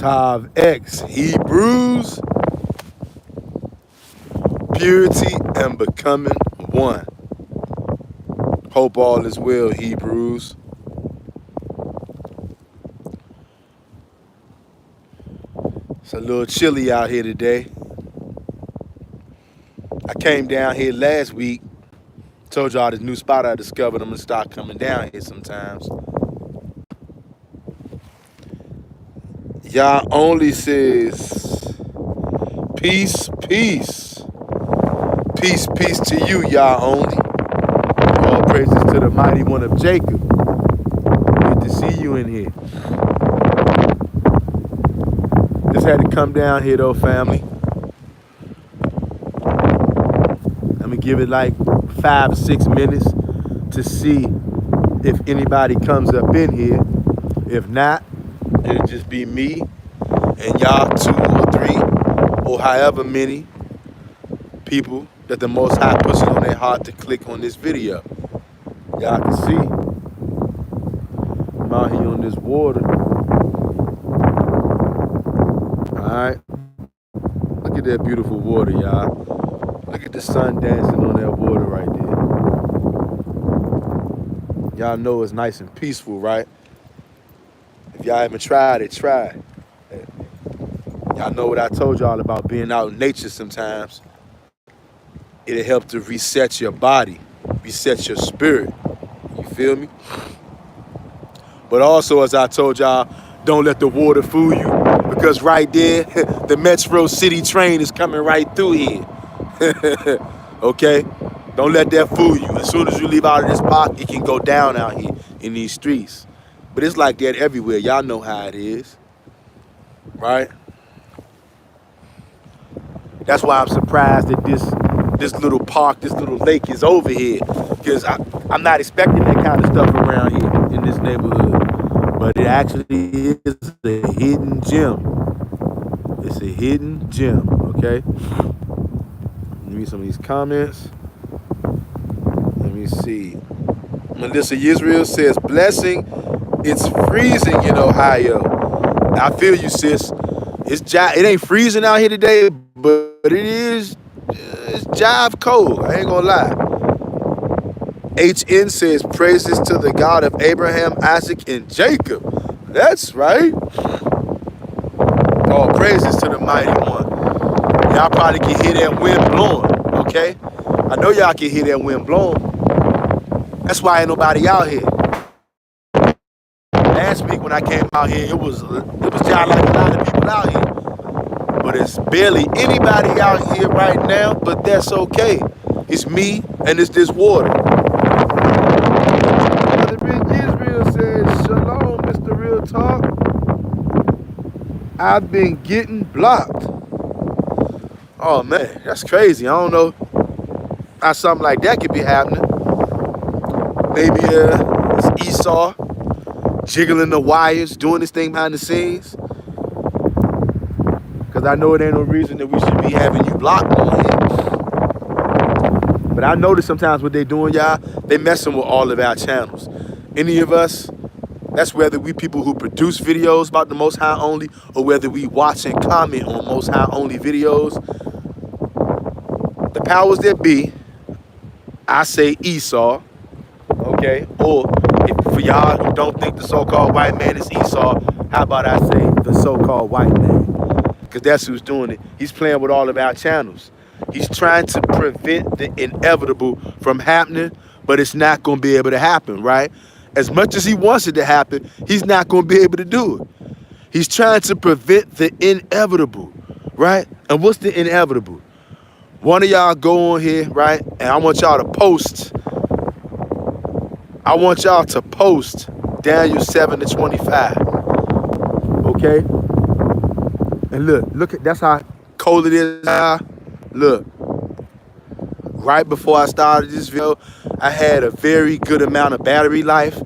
Tav X, Hebrews, purity and becoming one. Hope all is well, Hebrews. It's a little chilly out here today. I came down here last week, told y'all this new spot I discovered. I'm gonna start coming down here sometimes. Y'all only says peace, peace. Peace, peace to you, y'all only. All praises to the mighty one of Jacob. Good to see you in here. Just had to come down here though, family. Let me give it like 5 or 6 minutes to see if anybody comes up in here. If not, it'll just be me and y'all 2 or 3 or however many people that the Most High puts it on their heart to click on this video. Y'all can see I'm out here on this water. Alright. Look at that beautiful water, y'all. Look at the sun dancing on that water right there. Y'all know it's nice and peaceful, right? If y'all haven't tried it, try it. Y'all know what I told y'all about being out in nature sometimes. It'll help to reset your body, reset your spirit. You feel me? But also, as I told y'all, don't let the water fool you, because right there, the Metro City train is coming right through here. Okay? Don't let that fool you. As soon as you leave out of this park, it can go down out here in these streets. But it's like that everywhere. Y'all know how it is. Right? That's why I'm surprised that this little park, this little lake is over here. Because I'm not expecting that kind of stuff around here in this neighborhood. But it actually is a hidden gem. It's a hidden gem, okay? Let me read some of these comments. Let me see. Melissa Israel says, blessing, it's freezing in Ohio. I feel you, sis. It ain't freezing out here today, but it is, it's jive cold. I ain't gonna lie. HN says, praises to the God of Abraham, Isaac, and Jacob. That's right. All praises to the mighty one. Y'all probably can hear that wind blowing, okay? I know y'all can hear that wind blowing. That's why ain't nobody out here. Last week when I came out here, it was just like a lot of people out here. But it's barely anybody out here right now, but that's okay. It's me and it's this water. Brother Rich Israel says, shalom, Mr. Real Talk. I've been getting blocked. Oh man, that's crazy. I don't know how something like that could be happening. Maybe it's Esau jiggling the wires, doing this thing behind the scenes. Because I know it ain't no reason that we should be having you blocked on here. But I notice sometimes what they doing, y'all, they messing with all of our channels. Any of us, that's whether we people who produce videos about the Most High Only, or whether we watch and comment on Most High Only videos. The powers that be, I say Esau, okay? Or if, for y'all who don't think the so-called white man is Esau, how about I say the so-called white man? Because that's who's doing it. He's playing with all of our channels. He's trying to prevent the inevitable from happening, but it's not going to be able to happen, right? As much as he wants it to happen, he's not going to be able to do it. He's trying to prevent the inevitable, right? And what's the inevitable? One of y'all go on here, right? And I want y'all to post. I want y'all to post Daniel 7:25. Okay? And look at, that's how cold it is now. Look. Right before I started this video, I had a very good amount of battery life.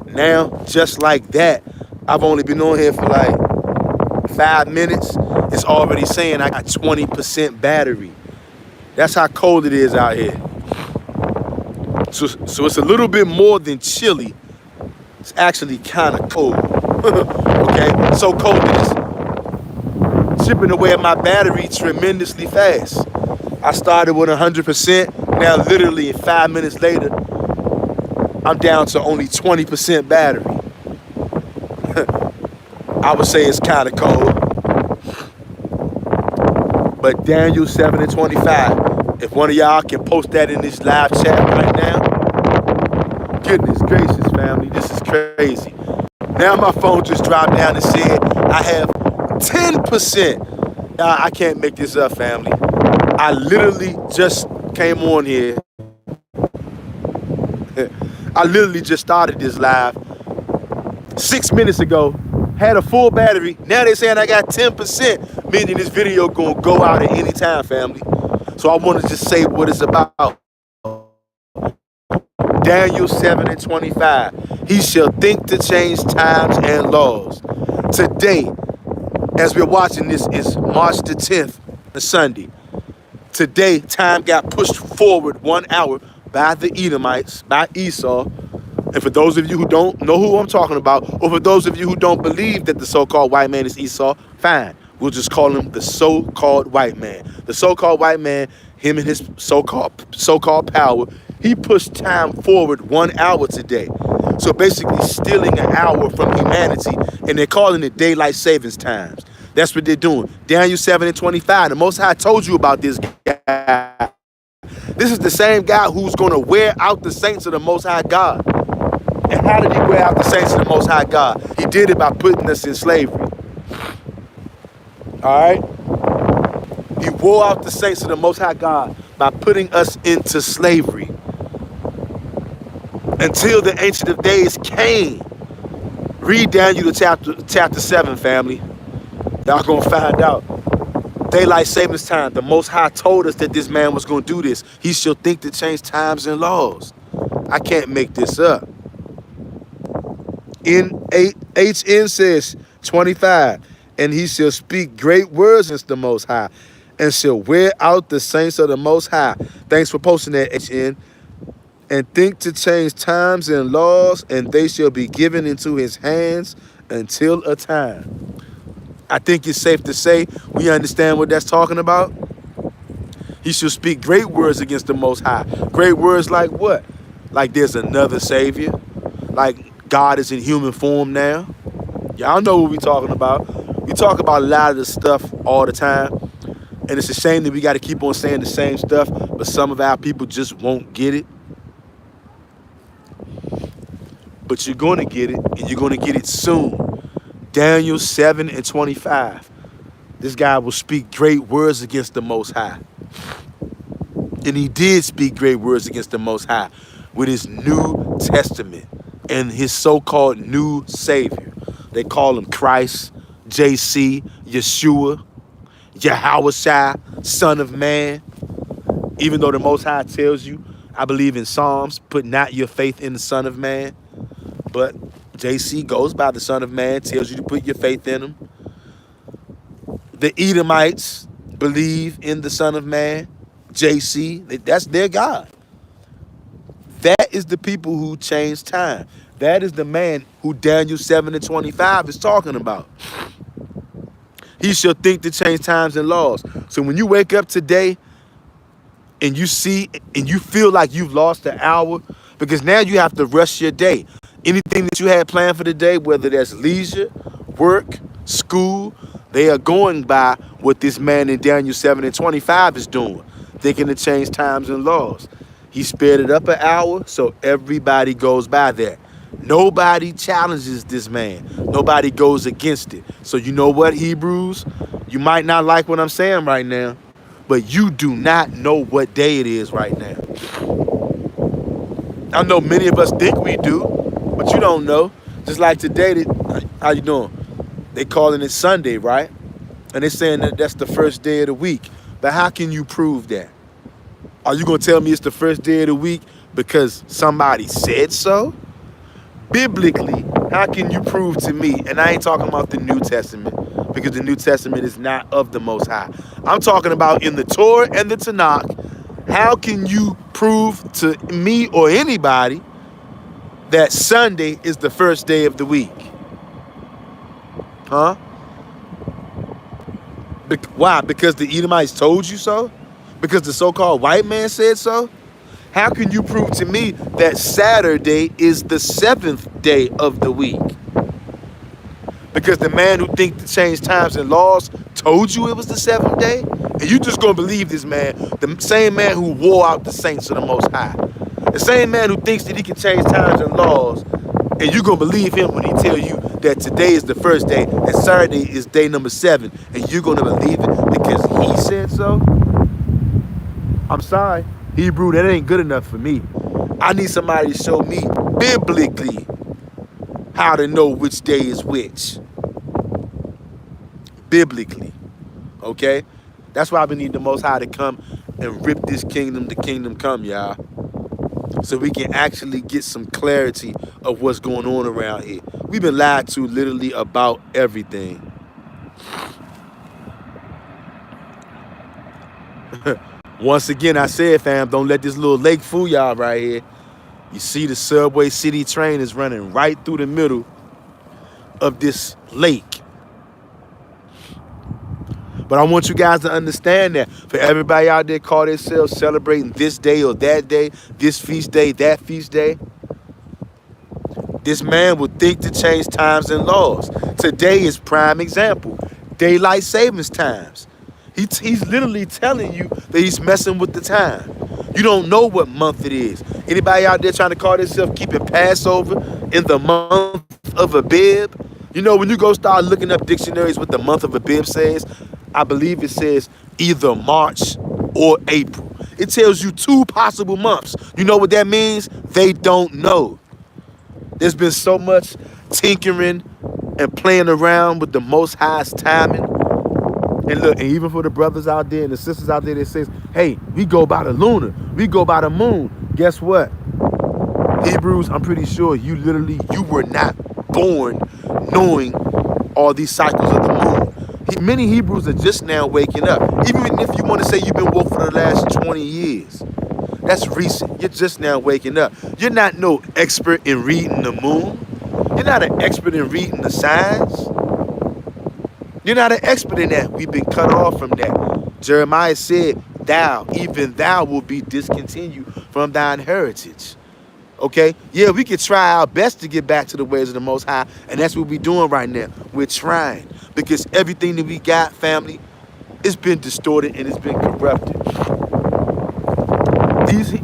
Now, just like that, I've only been on here for like 5 minutes. It's already saying I got 20% battery. That's how cold it is out here. So it's a little bit more than chilly. It's actually kind of cold. Okay? So cold that chipping away at my battery tremendously fast. I started with 100%. Now, literally 5 minutes later, I'm down to only 20% battery. I would say it's kind of cold. But Daniel 7 and 25, if one of y'all can post that in this live chat right now, goodness gracious, family, this is crazy. Now my phone just dropped down and said I have 10%. I can't make this up, family. I literally just came on here. I literally just started this live 6 minutes ago. Had a full battery. Now they're saying I got 10%, meaning this video gonna go out at any time, family. So I want to just say what it's about. Daniel 7 and 25. He shall think to change times and laws. Today, as we're watching this, is March the 10th, a Sunday. Today, time got pushed forward 1 hour by the Edomites, by Esau. And for those of you who don't know who I'm talking about, or for those of you who don't believe that the so-called white man is Esau, fine. We'll just call him the so-called white man. The so-called white man, him and his so-called power, he pushed time forward 1 hour today. So basically stealing an hour from humanity, and they're calling it daylight savings times. That's what they're doing. Daniel 7 and 25, the Most High told you about this guy. This is the same guy who's going to wear out the saints of the Most High God. And how did he wear out the saints of the Most High God? He did it by putting us in slavery. All right? He wore out the saints of the Most High God by putting us into slavery. Until the Ancient of Days came. Read Daniel chapter 7, family. Y'all gonna find out. Daylight savings time. The Most High told us that this man was gonna do this. He shall think to change times and laws. I can't make this up. HN says 25, and he shall speak great words against the Most High, and shall wear out the saints of the Most High. Thanks for posting that, HN. And think to change times and laws, and they shall be given into his hands until a time. I think it's safe to say we understand what that's talking about. He shall speak great words against the Most High. Great words like what? Like there's another Savior. Like God is in human form now. Y'all know what we talking about. We talk about a lot of this stuff all the time. And it's a shame that we got to keep on saying the same stuff, but some of our people just won't get it. But you're going to get it, and you're going to get it soon. Daniel 7 and 25. This guy will speak great words against the Most High. And he did speak great words against the Most High with his New Testament and his so-called new Savior. They call him Christ, JC, Yeshua, Yahushua, Son of Man. Even though the Most High tells you, I believe in Psalms, put not your faith in the Son of Man. But JC goes by the Son of Man, tells you to put your faith in him. The Edomites believe in the Son of Man, JC. That's their God. That is the people who change time. That is the man who Daniel 7 and 25 is talking about. He shall think to change times and laws. So when you wake up today and you see and you feel like you've lost an hour, because now you have to rush your day. Anything that you had planned for the day, whether that's leisure, work, school, they are going by what this man in Daniel 7 and 25 is doing, thinking to change times and laws. He sped it up an hour, so everybody goes by that. Nobody challenges this man. Nobody goes against it. So you know what, Hebrews? You might not like what I'm saying right now, but you do not know what day it is right now. I know many of us think we do, but you don't know. Just like today, how you doing? They calling it Sunday, right? And they're saying that that's the first day of the week. But how can you prove that? Are you going to tell me it's the first day of the week because somebody said so? Biblically, how can you prove to me, and I ain't talking about the New Testament, because the New Testament is not of the Most High. I'm talking about in the Torah and the Tanakh. How can you prove to me or anybody that Sunday is the first day of the week? Huh? Why? Because the Edomites told you so? Because the so-called white man said so? How can you prove to me that Saturday is the 7th day of the week? Because the man who thinks to change times and laws told you it was the 7th day? And you just gonna believe this man, the same man who wore out the saints of the Most High. The same man who thinks that he can change times and laws, and you gonna believe him when he tell you that today is the first day and Saturday is day number 7, and you're gonna believe it because he said so? I'm sorry, Hebrew, that ain't good enough for me. I need somebody to show me biblically how to know which day is which. Biblically, okay? That's why we need the Most High to come and rip this kingdom, the kingdom come, y'all. So we can actually get some clarity of what's going on around here. We've been lied to literally about everything. Once again, I said, fam, don't let this little lake fool y'all right here. You see the Subway City train is running right through the middle of this lake. But I want you guys to understand that for everybody out there call themselves celebrating this day or that day, this feast day, that feast day, this man would think to change times and laws. Today is prime example. Daylight savings times. He's literally telling you that he's messing with the time. You don't know what month it is. Anybody out there trying to call themselves keeping Passover in the month of Abib? You know, when you go start looking up dictionaries what the month of Abib says, I believe it says either March or April. It tells you 2 possible months. You know what that means? They don't know. There's been so much tinkering and playing around with the Most High's timing. And look, and even for the brothers out there and the sisters out there that says, hey, we go by the lunar, we go by the moon. Guess what? Hebrews, I'm pretty sure you were not born knowing all these cycles of the moon. Many Hebrews are just now waking up. Even if you want to say you've been woke for the last 20 years. That's recent. You're just now waking up. You're not no expert in reading the moon. You're not an expert in reading the signs. You're not an expert in that. We've been cut off from that. Jeremiah said, even thou will be discontinued from thine heritage. Okay? Yeah, we could try our best to get back to the ways of the Most High, and that's what we're doing right now. We're trying. Because everything that we got, family, it's been distorted and it's been corrupted.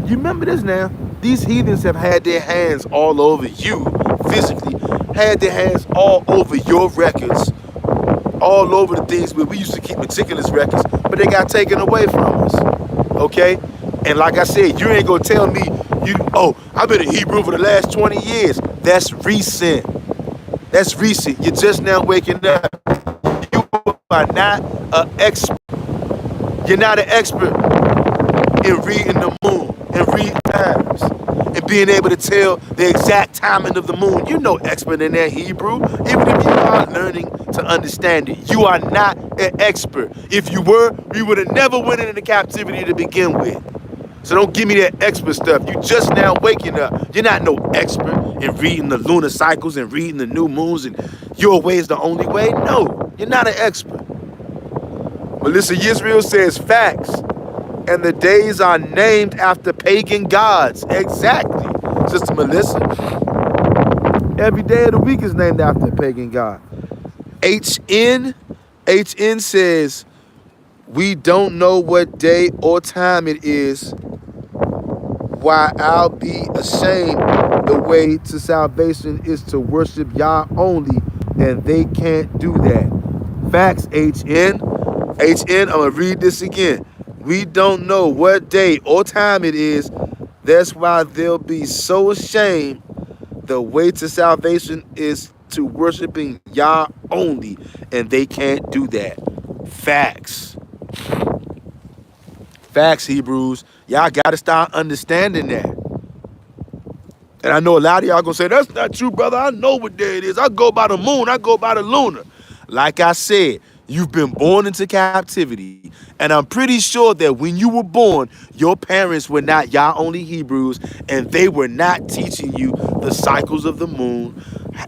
You remember this now? These heathens have had their hands all over you, physically, had their hands all over your records, all over the things where we used to keep meticulous records, but they got taken away from us. Okay? And like I said, you ain't gonna tell me, I've been a Hebrew for the last 20 years. That's recent. That's recent. You're just now waking up. You are not an expert. You're not an expert in reading the moon and reading times and being able to tell the exact timing of the moon. You're no expert in that Hebrew. Even if you are learning to understand it, you are not an expert. If you were, we would have never went into captivity to begin with. So don't give me that expert stuff. You just now waking up. You're not no expert in reading the lunar cycles and reading the new moons and your way is the only way. No, you're not an expert. Melissa Yisrael says facts. And the days are named after pagan gods. Exactly, Sister Melissa. Every day of the week is named after a pagan god. HN says, we don't know what day or time it is. Why I'll be ashamed. The way to salvation is to worship Yah only, and they can't do that. Facts, HN. I'm gonna read this again. We don't know what day or time it is. That's why they'll be so ashamed. The way to salvation is to worshiping Yah only, and they can't do that. Facts. Facts, Hebrews. Y'all got to start understanding that. And I know a lot of y'all going to say, that's not true, brother. I know what day it is. I go by the moon. I go by the lunar. Like I said, you've been born into captivity. And I'm pretty sure that when you were born, your parents were not Yah only Hebrews, and they were not teaching you the cycles of the moon,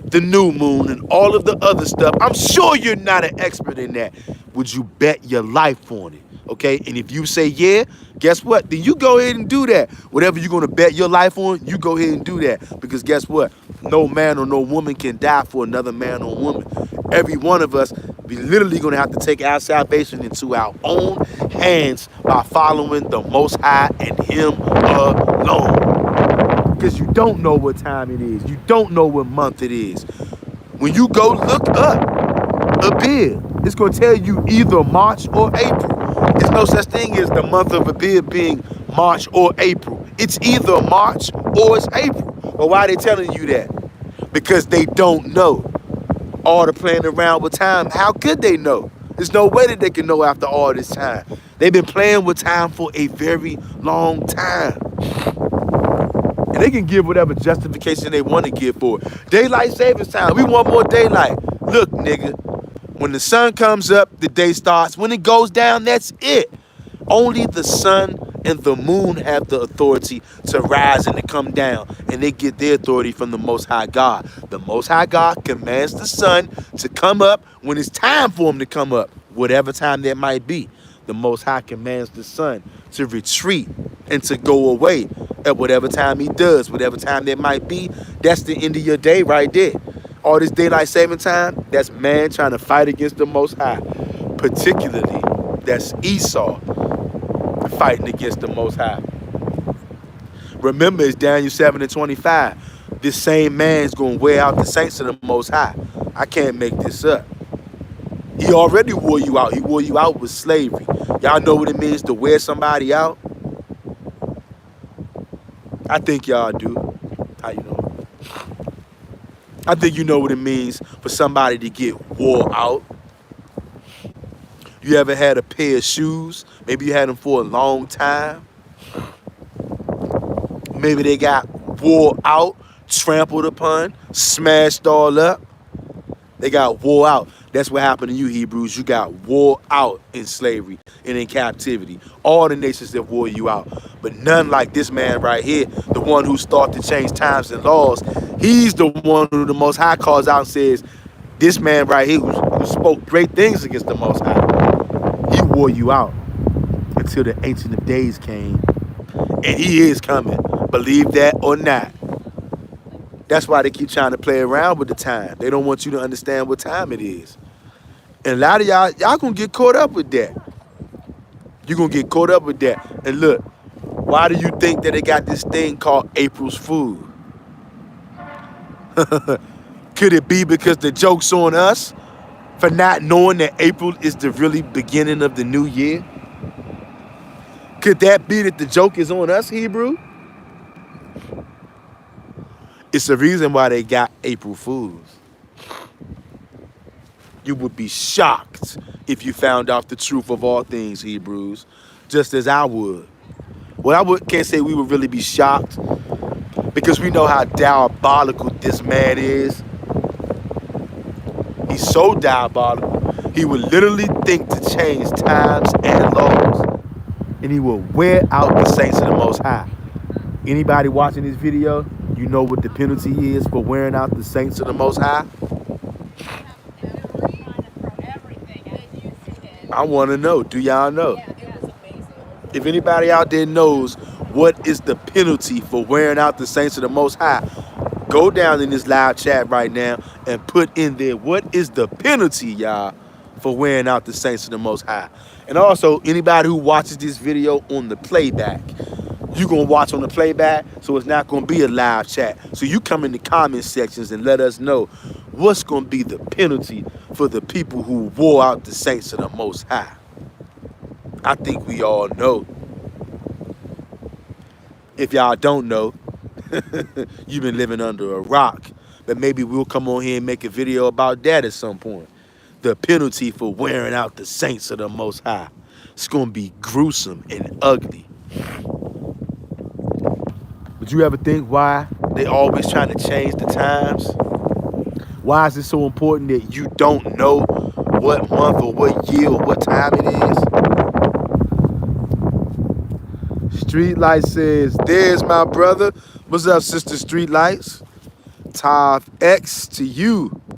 the new moon, and all of the other stuff. I'm sure you're not an expert in that. would you bet your life on it? Okay, and if you say yeah, guess what? Then you go ahead and do that. Whatever you're gonna bet your life on, you go ahead and do that. Because guess what? No man or no woman can die for another man or woman. Every one of us, we literally gonna have to take our salvation into our own hands by following the Most High and Him alone. Because you don't know what time it is. You don't know what month it is. When you go look up Abib, it's going to tell you either March or April. There's no such thing as the month of Abib being March or April. It's either March or it's April. But why are they telling you that? Because they don't know. All the playing around with time, how could they know? There's no way that they can know after all this time. They've been playing with time for a very long time. And they can give whatever justification they want to give for it. Daylight savings time. We want more daylight. Look, nigga, when the sun comes up, the day starts. When it goes down, that's it. Only the sun and the moon have the authority to rise and to come down. And they get their authority from the Most High God. The Most High God commands the sun to come up when it's time for him to come up, whatever time that might be. The Most High commands the sun to retreat and to go away at whatever time he does, whatever time that might be. That's the end of your day right there. All this daylight saving time, that's man trying to fight against the Most High. Particularly, that's Esau fighting against the Most High. Remember, it's Daniel 7:25. This same man's going to wear out the saints of the Most High. I can't make this up. He already wore you out. He wore you out with slavery. Y'all know what it means to wear somebody out? I think y'all do. How you know? I think you know what it means for somebody to get wore out. You ever had a pair of shoes? Maybe you had them for a long time. Maybe they got wore out, trampled upon, smashed all up. They got wore out. That's what happened to you, Hebrews. You got wore out in slavery and in captivity. All the nations that wore you out. But none like this man right here, the one who started to change times and laws. He's the one who the Most High calls out and says, this man right here who spoke great things against the Most High, he wore you out until the Ancient of Days came. And he is coming. Believe that or not. That's why they keep trying to play around with the time. They don't want you to understand what time it is. And a lot of y'all gonna get caught up with that. You're gonna get caught up with that. And look, why do you think that they got this thing called April's Fool? Could it be because the joke's on us for not knowing that April is the really beginning of the new year? Could that be that the joke is on us, Hebrew? It's the reason why they got April Fools. You would be shocked if you found out the truth of all things, Hebrews, just as I would. Well, can't say we would really be shocked because we know how diabolical this man is. He's so diabolical, he would literally think to change times and laws. And he will wear out the saints of the Most High. Anybody watching this video, you know what the penalty is for wearing out the saints of the Most High? I want to know. Do y'all know? If anybody out there knows what is the penalty for wearing out the saints of the Most High, go down in this live chat right now and put in there what is the penalty, y'all, for wearing out the saints of the Most High. And also, anybody who watches this video on the playback, you're going to watch on the playback, so it's not going to be a live chat. So you come in the comment sections and let us know what's going to be the penalty for the people who wore out the saints of the Most High. I think we all know. If y'all don't know, you've been living under a rock. But maybe we'll come on here and make a video about that at some point. The penalty for wearing out the saints of the Most High. It's going to be gruesome and ugly. But you ever think why they always trying to change the times? Why is it so important that you don't know what month or what year or what time it is? Streetlight says, there's my brother. What's up, sister Streetlights? Tav X to you.